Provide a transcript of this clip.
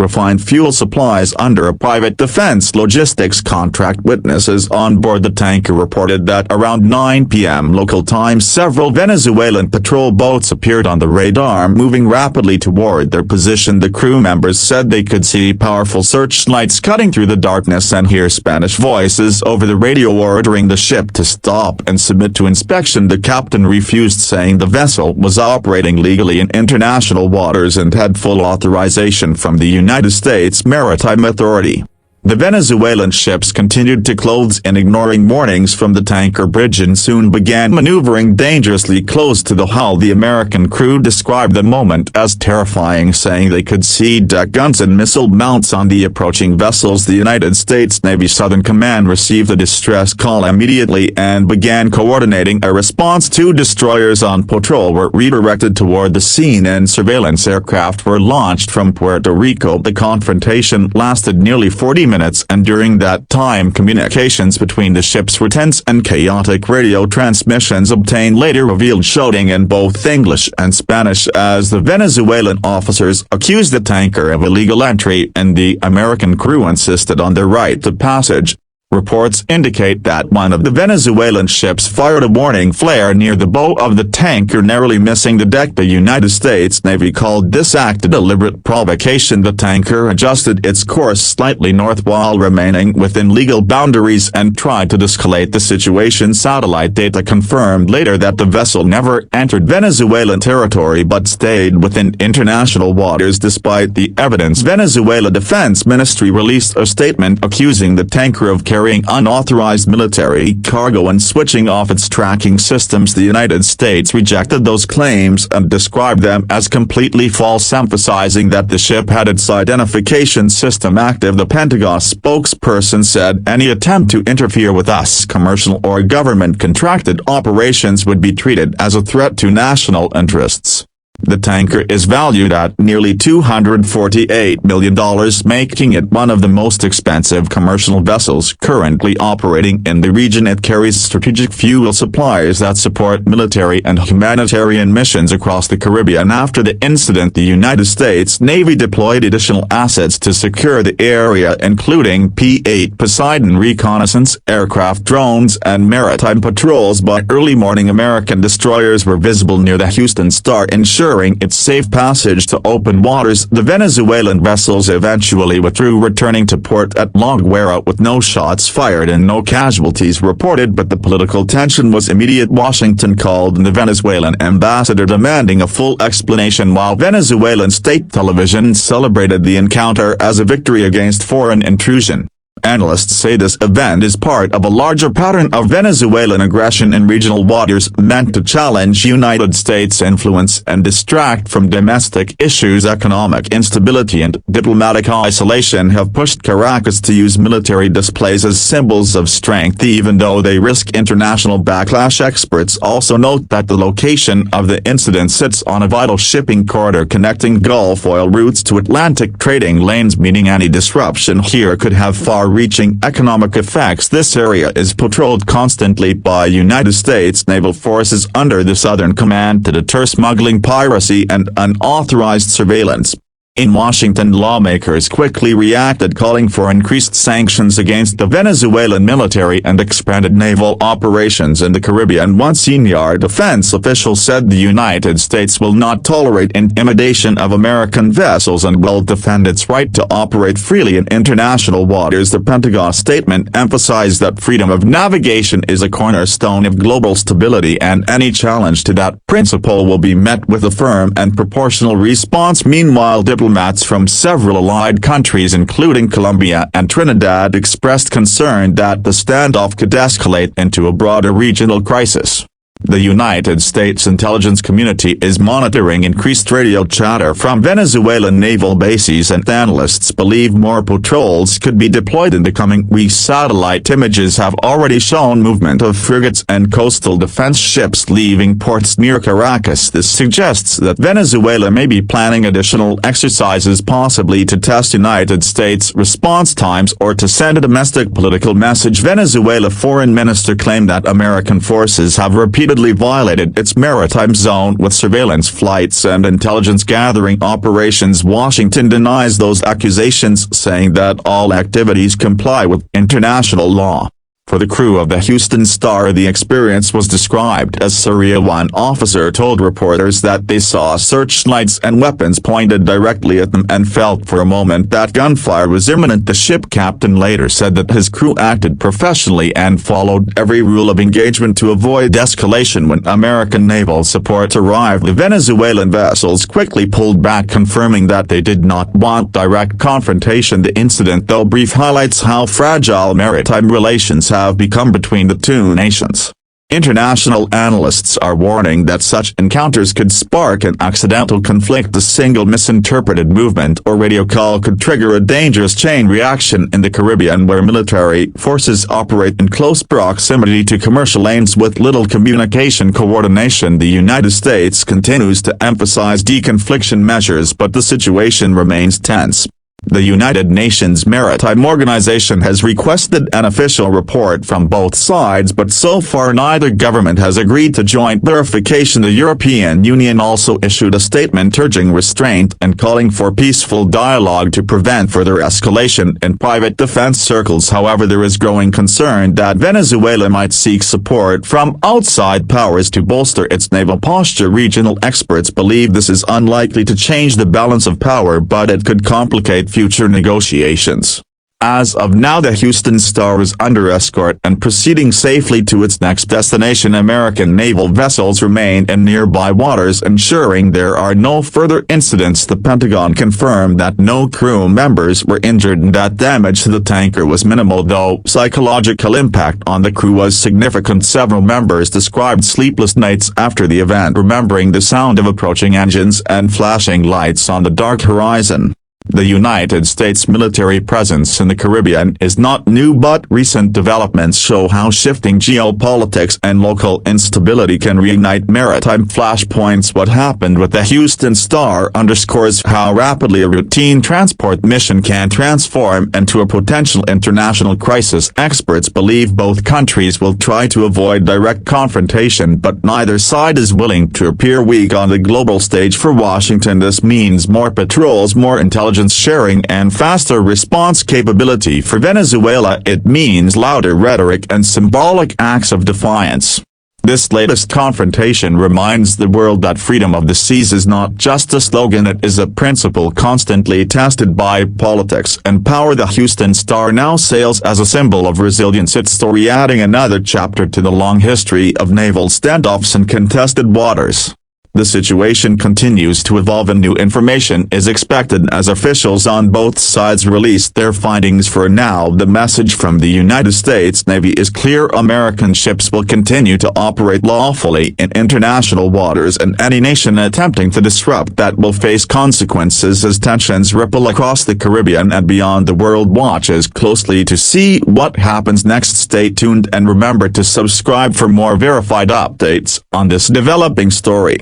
refined fuel supplies under a private defense logistics contract. Witnesses on board the tanker reported that around 9 p.m. local time several Venezuelan patrol boats appeared on the radar moving rapidly toward their position. The crew members said they could see powerful searchlights cutting through the darkness and hear Spanish voices over the radio ordering the ship to stop and submit to inspection. The captain refused, saying the vessel was operating legally in international waters and had full authorization from the United States Maritime Authority. The Venezuelan ships continued to close in, ignoring warnings from the tanker bridge, and soon began maneuvering dangerously close to the hull. The American crew described the moment as terrifying, saying they could see deck guns and missile mounts on the approaching vessels. The United States Navy Southern Command received a distress call immediately and began coordinating a response. 2 destroyers on patrol were redirected toward the scene and surveillance aircraft were launched from Puerto Rico. The confrontation lasted nearly 40 minutes, and during that time communications between the ships were tense and chaotic. Radio transmissions obtained later revealed shouting in both English and Spanish as the Venezuelan officers accused the tanker of illegal entry, and the American crew insisted on their right to passage. Reports indicate that one of the Venezuelan ships fired a warning flare near the bow of the tanker, narrowly missing the deck. The United States Navy called this act a deliberate provocation. The tanker adjusted its course slightly north while remaining within legal boundaries and tried to de-escalate the situation. Satellite data confirmed later that the vessel never entered Venezuelan territory but stayed within international waters. Despite the evidence, Venezuela Defense Ministry released a statement accusing the tanker of carrying unauthorized military cargo and switching off its tracking systems. The United States rejected those claims and described them as completely false, emphasizing that the ship had its identification system active. The Pentagon spokesperson said any attempt to interfere with US commercial or government-contracted operations would be treated as a threat to national interests. The tanker is valued at nearly $248 million, making it one of the most expensive commercial vessels currently operating in the region. It carries strategic fuel supplies that support military and humanitarian missions across the Caribbean. After the incident, the United States Navy deployed additional assets to secure the area, including P-8 Poseidon reconnaissance aircraft, drones, and maritime patrols. By early morning, American destroyers were visible near the Houston Star, ensuring its safe passage to open waters. The Venezuelan vessels eventually withdrew, returning to port at La Guaira with no shots fired and no casualties reported, but the political tension was immediate. Washington called on the Venezuelan ambassador, demanding a full explanation, while Venezuelan state television celebrated the encounter as a victory against foreign intrusion. Analysts say this event is part of a larger pattern of Venezuelan aggression in regional waters meant to challenge United States influence and distract from domestic issues. Economic instability and diplomatic isolation have pushed Caracas to use military displays as symbols of strength, even though they risk international backlash. Experts also note that the location of the incident sits on a vital shipping corridor connecting Gulf oil routes to Atlantic trading lanes, meaning any disruption here could have far-reaching economic effects. This area is patrolled constantly by United States naval forces under the Southern Command to deter smuggling, piracy, and unauthorized surveillance. In Washington, lawmakers quickly reacted, calling for increased sanctions against the Venezuelan military and expanded naval operations in the Caribbean. One senior defense official said the United States will not tolerate intimidation of American vessels and will defend its right to operate freely in international waters. The Pentagon statement emphasized that freedom of navigation is a cornerstone of global stability, and any challenge to that principle will be met with a firm and proportional response. Meanwhile, diplomats from several allied countries, including Colombia and Trinidad, expressed concern that the standoff could escalate into a broader regional crisis. The United States intelligence community is monitoring increased radio chatter from Venezuelan naval bases, and analysts believe more patrols could be deployed in the coming weeks. Satellite images have already shown movement of frigates and coastal defense ships leaving ports near Caracas. This suggests that Venezuela may be planning additional exercises, possibly to test United States response times or to send a domestic political message. Venezuela Foreign Minister claimed that American forces have repeatedly repeatedly violated its maritime zone with surveillance flights and intelligence-gathering operations. Washington denies those accusations, saying that all activities comply with international law. For the crew of the Houston Star, the experience was described as surreal. One officer told reporters that they saw searchlights and weapons pointed directly at them and felt for a moment that gunfire was imminent. The ship captain later said that his crew acted professionally and followed every rule of engagement to avoid escalation. When American naval support arrived, the Venezuelan vessels quickly pulled back, confirming that they did not want direct confrontation. The incident, though brief, highlights how fragile maritime relations have become between the two nations. International analysts are warning that such encounters could spark an accidental conflict. A single misinterpreted movement or radio call could trigger a dangerous chain reaction in the Caribbean, where military forces operate in close proximity to commercial lanes with little communication coordination. The United States continues to emphasize deconfliction measures, but the situation remains tense. The United Nations Maritime Organization has requested an official report from both sides, but so far neither government has agreed to joint verification. The European Union also issued a statement urging restraint and calling for peaceful dialogue to prevent further escalation in private defense circles. However, there is growing concern that Venezuela might seek support from outside powers to bolster its naval posture. Regional experts believe this is unlikely to change the balance of power, but it could complicate future negotiations. As of now, the Houston Star is under escort and proceeding safely to its next destination. American naval vessels remain in nearby waters, ensuring there are no further incidents. The Pentagon confirmed that no crew members were injured and that damage to the tanker was minimal, though psychological impact on the crew was significant. Several members described sleepless nights after the event, remembering the sound of approaching engines and flashing lights on the dark horizon. The United States military presence in the Caribbean is not new, but recent developments show how shifting geopolitics and local instability can reignite maritime flashpoints. What happened with the Houston Star underscores how rapidly a routine transport mission can transform into a potential international crisis. Experts believe both countries will try to avoid direct confrontation, but neither side is willing to appear weak on the global stage. For Washington, this means more patrols, more intelligence sharing, and faster response capability. For Venezuela, it means louder rhetoric and symbolic acts of defiance. This latest confrontation reminds the world that freedom of the seas is not just a slogan, it is a principle constantly tested by politics and power. The Houston Star now sails as a symbol of resilience, its story adding another chapter to the long history of naval standoffs in contested waters. The situation continues to evolve and new information is expected as officials on both sides release their findings. For now, the message from the United States Navy is clear: American ships will continue to operate lawfully in international waters, and any nation attempting to disrupt that will face consequences as tensions ripple across the Caribbean and beyond. The world watches closely to see what happens next. Stay tuned and remember to subscribe for more verified updates on this developing story.